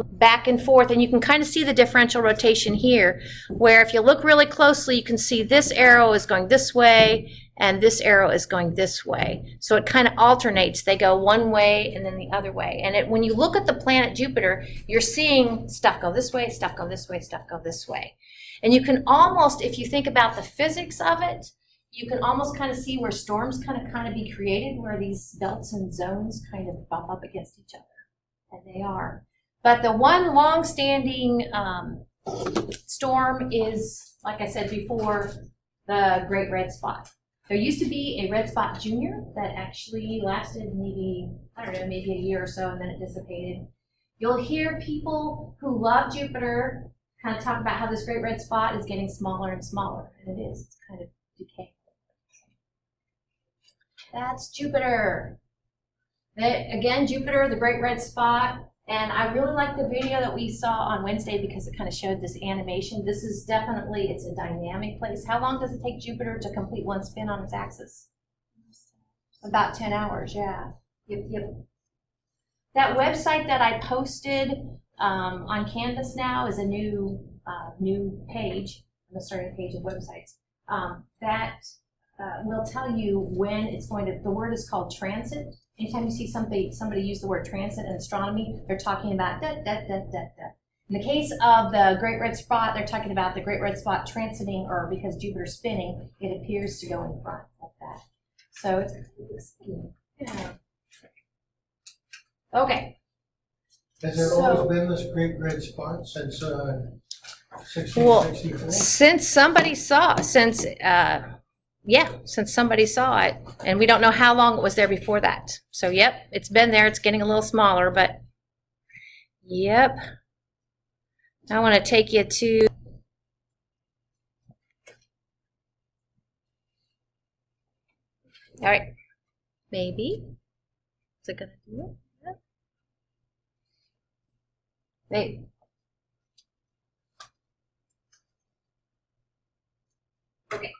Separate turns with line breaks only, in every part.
back and forth, and you can kind of see the differential rotation here, where if you look really closely, you can see this arrow is going this way and this arrow is going this way. So it kind of alternates. They go one way and then the other way. And when you look at the planet Jupiter, you're seeing stuff go this way, stuff go this way, stuff go this way. And you can almost, if you think about the physics of it, you can almost kind of see where storms kind of be created, where these belts and zones kind of bump up against each other. And they are. But the one long-standing storm is, like I said before, the Great Red Spot. There used to be a Red Spot Junior that actually lasted maybe, I don't know, maybe a year or so, and then it dissipated. You'll hear people who love Jupiter kind of talk about how this Great Red Spot is getting smaller and smaller, and it is. It's kind of decaying. That's Jupiter. Again, Jupiter, the Great Red Spot. And I really like the video that we saw on Wednesday because it kind of showed this animation. This is definitely, it's a dynamic place. How long does it take Jupiter to complete one spin on its axis? About 10 hours, yeah. Yep. That website that I posted on Canvas now is a new page. I'm starting a page of websites. That will tell you when it's going to, the word is called transit. Anytime you see somebody use the word transit in astronomy, they're talking about da, da, da, da, da. In the case of the Great Red Spot, they're talking about the Great Red Spot transiting, or because Jupiter's spinning, it appears to go in front like that. So it's yeah. Okay.
Has there always been this Great Red Spot since 1664?
Well, since somebody saw, since somebody saw it, and we don't know how long it was there before that. So, yep, it's been there. It's getting a little smaller, but, yep. I want to take you to, all right, maybe. Is it going to do it? Yep. Maybe. Okay.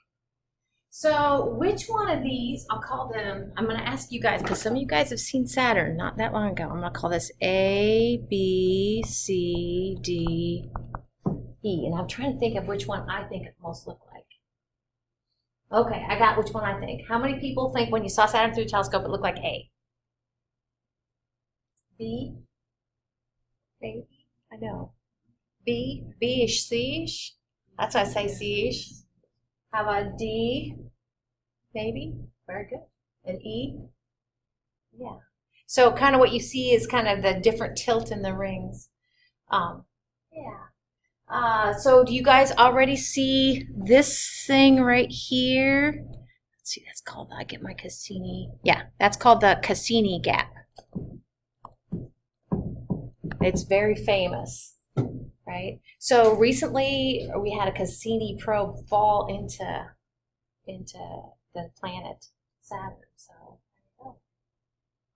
So which one of these, I'll call them, I'm going to ask you guys, because some of you guys have seen Saturn not that long ago. I'm going to call this A, B, C, D, E. And I'm trying to think of which one I think it most look like. Okay, I got which one I think. How many people think when you saw Saturn through a telescope it looked like A? B? Maybe? I know. B? B-ish, C-ish? That's why I say C-ish. How about D? Maybe. Very good. And E? Yeah. So kind of what you see is kind of the different tilt in the rings. Yeah. So do you guys already see this thing right here? Let's see, that's called, I get my Cassini. Yeah, that's called the Cassini gap. It's very famous. Right. So recently we had a Cassini probe fall into the planet Saturn. So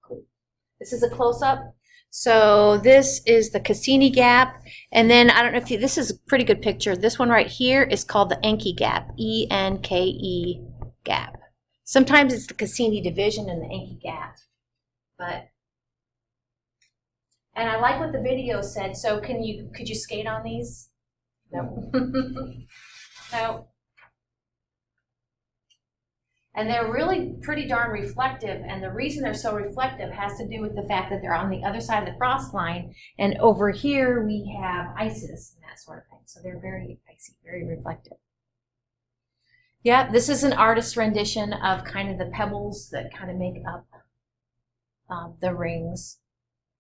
cool. This is a close-up. So this is the Cassini gap, and then I don't know if this is a pretty good picture. This one right here is called the Encke gap, E-N-K-E gap. Sometimes it's the Cassini division and the Encke gap, but. And I like what the video said. So could you skate on these? No. No. And they're really pretty darn reflective. And the reason they're so reflective has to do with the fact that they're on the other side of the cross line. And over here we have ices and that sort of thing. So they're very icy, very reflective. Yeah, this is an artist's rendition of kind of the pebbles that kind of make up the rings.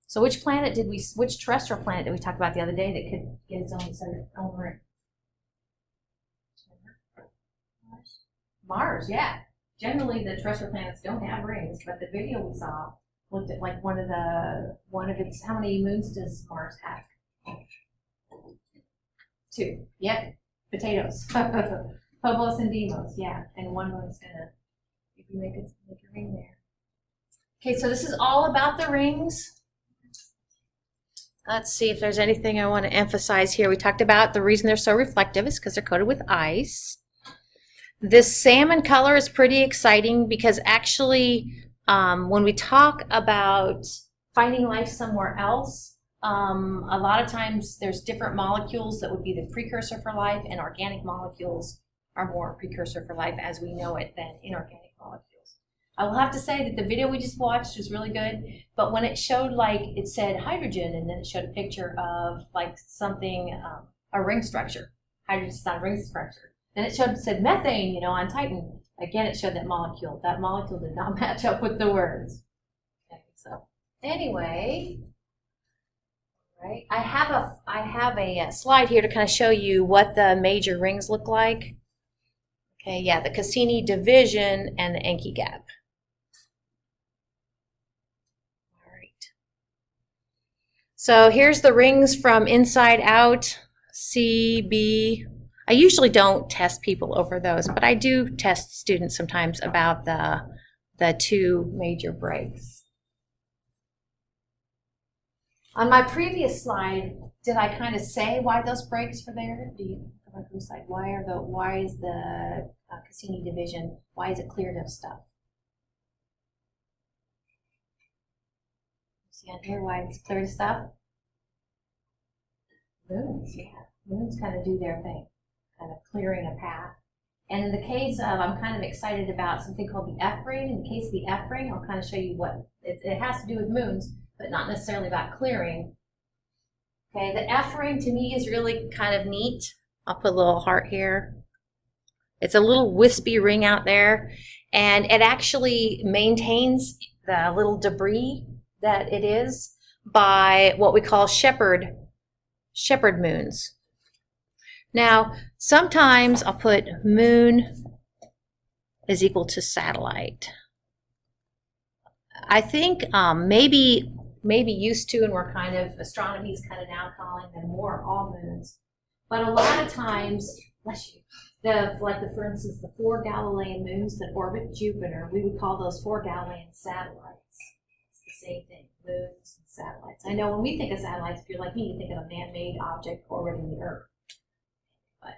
So which terrestrial planet did we talk about the other day that could get its own ring? Mars, yeah. Generally, the terrestrial planets don't have rings, but the video we saw looked at like one of its, how many moons does Mars have? 2. Yep. Potatoes. Phobos and Deimos, yeah. And one moon's gonna, if you make a ring there. Okay, so this is all about the rings. Let's see if there's anything I want to emphasize here. We talked about the reason they're so reflective is because they're coated with ice. This salmon color is pretty exciting because actually when we talk about finding life somewhere else, A lot of times there's different molecules that would be the precursor for life, and organic molecules are more precursor for life as we know it than inorganic molecules. I will have to say that the video we just watched was really good, but when it showed, like, it said hydrogen, and then it showed a picture of like something, a ring structure. Hydrogen's not a ring structure. Then it said methane, you know, on Titan. Again, it showed that molecule. That molecule did not match up with the words. Okay, so anyway, right? I have a slide here to kind of show you what the major rings look like. Okay, yeah, the Cassini division and the Encke gap. All right. So here's the rings from inside out, C, B. I usually don't test people over those, but I do test students sometimes about the two major breaks. On my previous slide, did I kind of say why those breaks were there? Do you? Like, why is the Cassini division, why is it cleared of stuff? See on here why it's cleared of stuff? Moons, yeah. Moons kind of do their thing, kind of clearing a path. And in the case of, I'm kind of excited about something called the F ring. In the case of the F ring, I'll kind of show you what, it has to do with moons, but not necessarily about clearing. Okay, the F ring to me is really kind of neat. I'll put a little heart here. It's a little wispy ring out there, and it actually maintains the little debris that it is by what we call shepherd moons. Now, sometimes I'll put moon is equal to satellite. I think maybe used to, and we're kind of, astronomy is kind of now calling them more all moons. But a lot of times, bless you, for instance, the 4 Galilean moons that orbit Jupiter, we would call those 4 Galilean satellites. It's the same thing, moons and satellites. I know when we think of satellites, if you're like me, you think of a man-made object orbiting the Earth. But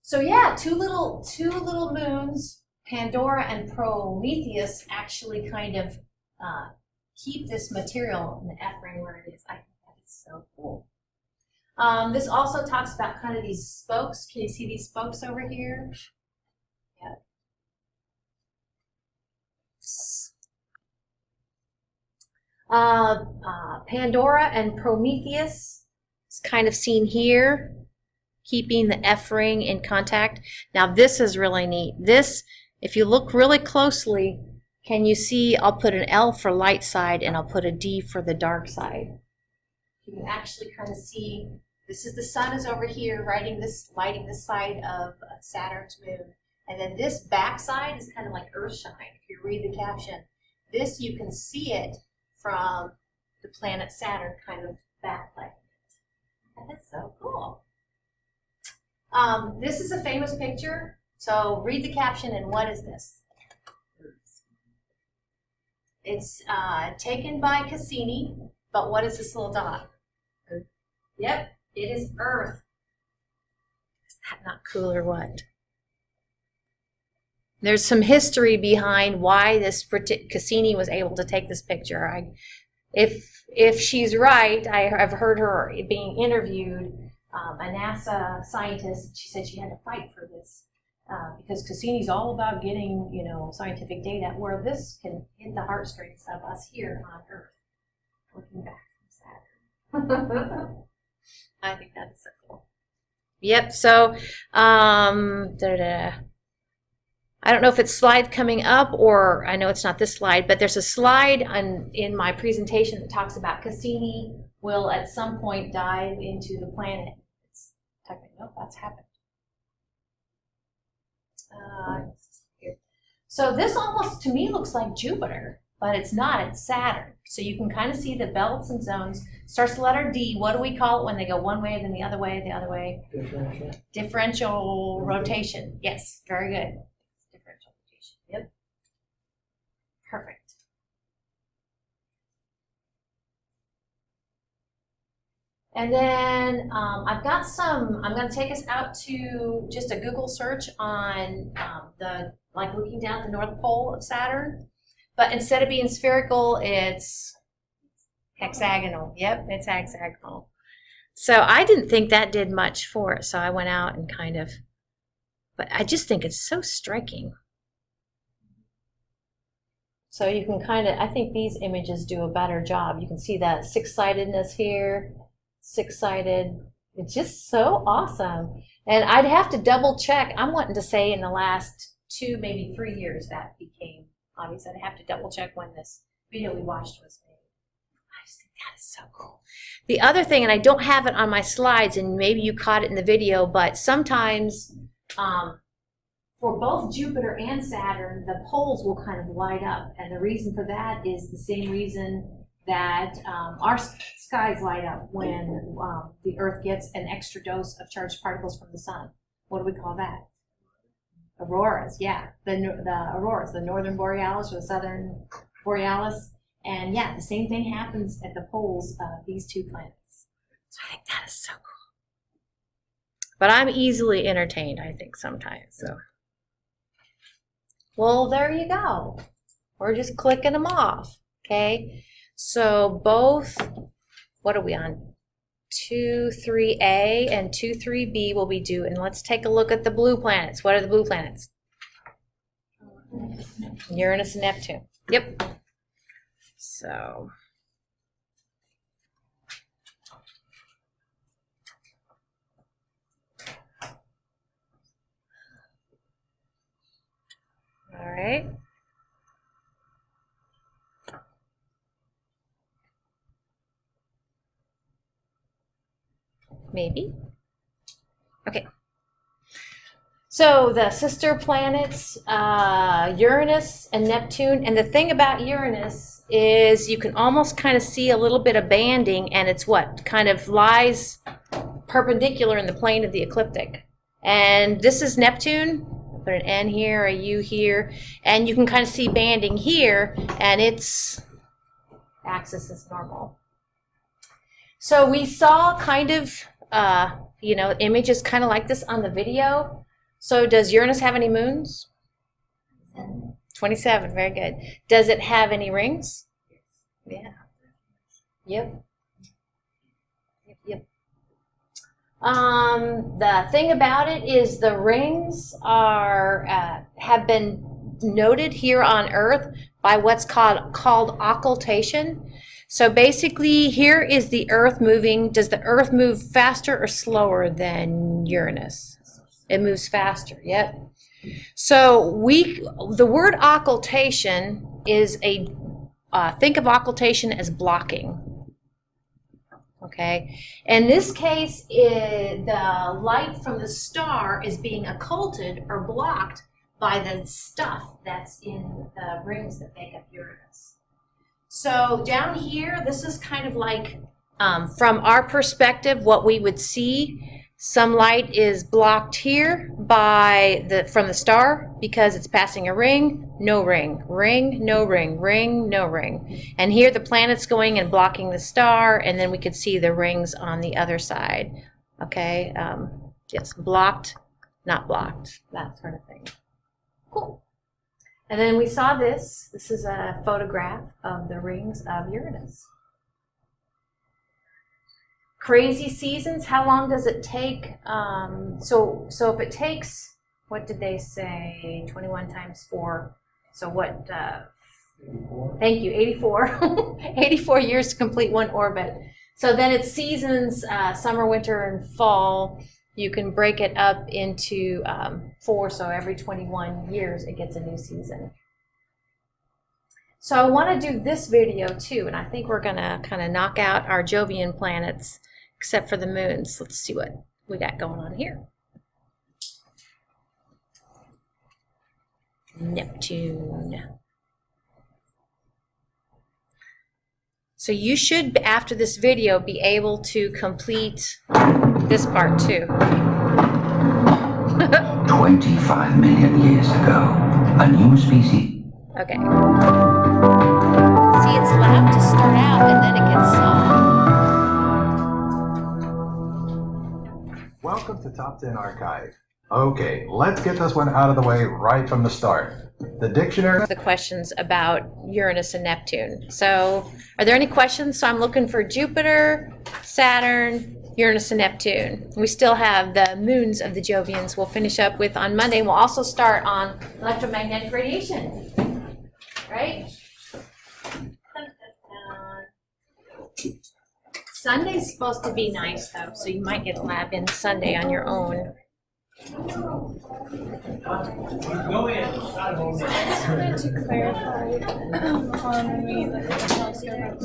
so yeah, two little moons, Pandora and Prometheus, actually kind of keep this material in the F ring where it is. I think that is so cool. This also talks about kind of these spokes. Can you see these spokes over here? Yeah. Pandora and Prometheus is kind of seen here, keeping the F ring in contact. Now this is really neat. This, if you look really closely, can you see, I'll put an L for light side and I'll put a D for the dark side. You can actually kind of see, this is the sun is over here lighting this side of Saturn's moon. And then this back side is kind of like Earthshine. If you read the caption, this you can see it from the planet Saturn kind of backlighting it. That's so cool. This is a famous picture. So read the caption and what is this? It's taken by Cassini, but what is this little dot? Earth. Yep, it is Earth. Is that not cool or what? There's some history behind why this Cassini was able to take this picture. If she's right, I've heard her being interviewed, a NASA scientist. She said she had to fight for this because Cassini's all about getting, scientific data, where this can hit the heartstrings of us here on Earth, looking back from Saturn. I think that is so cool. Yep. So, I don't know if it's slide coming up, or I know it's not this slide, but there's a slide in my presentation that talks about Cassini will at some point dive into the planet. It's technically, no, that's happened. So this almost, to me, looks like Jupiter, but it's not, it's Saturn. So you can kind of see the belts and zones. Starts the letter D. What do we call it when they go one way, then the other way, the other way?
Differential.
Differential rotation. Yes, very good. Differential rotation. Yep. Perfect. And then I've got some, I'm going to take us out to just a Google search on looking down at the North Pole of Saturn. But instead of being spherical, it's Hexagonal. Yep, it's hexagonal. So I didn't think that did much for it, so I went out and kind of, but I just think it's so striking. So you can kind of, I think these images do a better job. You can see that six-sidedness here, six-sided. It's just so awesome. And I'd have to double check. I'm wanting to say in the last 2, maybe 3 years that became obvious. I'd have to double check when this video we watched was made. I just think that is so cool. The other thing, and I don't have it on my slides, and maybe you caught it in the video, but sometimes for both Jupiter and Saturn, the poles will kind of light up. And the reason for that is the same reason that our skies light up when the Earth gets an extra dose of charged particles from the sun. What do we call that? Auroras, yeah. The auroras, the northern borealis or the southern borealis. And yeah, the same thing happens at the poles of these two planets. So I think that is so cool. But I'm easily entertained, I think, sometimes. So. Well, there you go. We're just clicking them off, okay? So both, what are we on? 2,3A and 2,3B will be due. And let's take a look at the blue planets. What are the blue planets? Uranus and Neptune. Yep. So. All right. Maybe. Okay. So the sister planets, Uranus and Neptune. And the thing about Uranus is you can almost kind of see a little bit of banding, and it's what? Kind of lies perpendicular in the plane of the ecliptic. And this is Neptune. Put an N here, a U here, and you can kind of see banding here, and its axis is normal. So we saw kind of, images kind of like this on the video. So does Uranus have any moons? 27, very good. Does it have any rings? Yeah. Yep. The thing about it is the rings are have been noted here on Earth by what's called occultation. So basically, here is the Earth moving. Does the Earth move faster or slower than Uranus? It moves faster. Yep. So the word occultation is think of occultation as blocking. Okay, in this case, the light from the star is being occulted or blocked by the stuff that's in the rings that make up Uranus. So down here, this is kind of like, from our perspective, what we would see. Some light is blocked here from the star because it's passing a ring, no ring, ring, no ring, ring, no ring. And here the planet's going and blocking the star, and then we could see the rings on the other side. Okay, yes, blocked, not blocked, that sort of thing. Cool. And then we saw this. This is a photograph of the rings of Uranus. Crazy seasons, how long does it take? So if it takes, what did they say, 21 times 4, so what,
84.
Thank you, 84, 84 years to complete one orbit. So then it's seasons, summer, winter, and fall. You can break it up into 4, so every 21 years it gets a new season. So I want to do this video too, and I think we're going to kind of knock out our Jovian planets, except for the moons. Let's see what we got going on here. Neptune. So you should, after this video, be able to complete this part too.
25 million years ago, a new species.
Okay. See, it's loud to start out, and then it gets soft.
Welcome to Top 10 Archive. Okay, let's get this one out of the way right from the start. The dictionary.
The questions about Uranus and Neptune. So are there any questions? So I'm looking for Jupiter, Saturn, Uranus and Neptune. We still have the moons of the Jovians we'll finish up with on Monday. We'll also start on electromagnetic radiation, right? Sunday's supposed to be nice though, so you might get a lab in Sunday on your own.
I just wanted to clarify on when we looked at the telescope of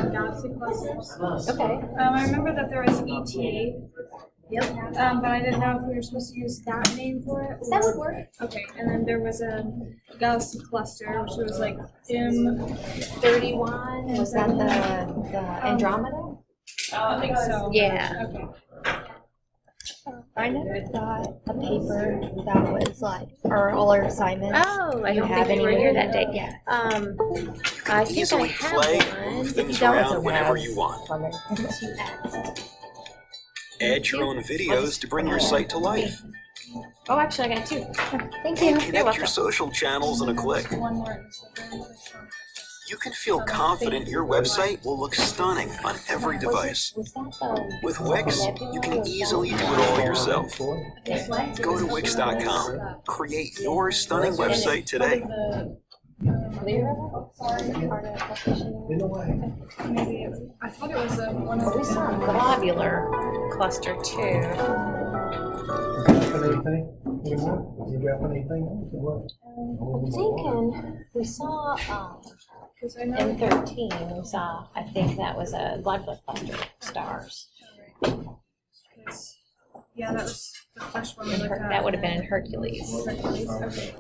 the galaxy clusters.
Okay.
I remember that there was ET. Yep. But I didn't know if we were supposed to use that name for it.
That would work.
Okay, and then there was a galaxy cluster, which was like
M31. Was that the Andromeda?
I think so.
Yeah.
Okay.
I never got a paper that was like, or all our assignments.
Oh, I
You
don't
have
think we were
any
here that day. Yeah. I think I
Easily
have
play,
one.
move
If
things
you don't,
around whenever you want. Add your own videos to bring your site to life.
Oh, actually, I got two.
Thank you.
Connect your social channels in a click.
One more.
You can feel confident your website will look stunning on every device.
Was that the
With Wix, you can easily do it all yourself. Go to Wix.com. Create your stunning website today.
clear?
In a way.
Maybe I thought it was one of
We saw a globular cluster too.
Got anything anymore? You got anything?
I'm thinking we saw
because I know
M13. We saw. I think that was a globular cluster of stars.
yeah, that was the first one we looked at.
That would have been in Hercules.
Okay.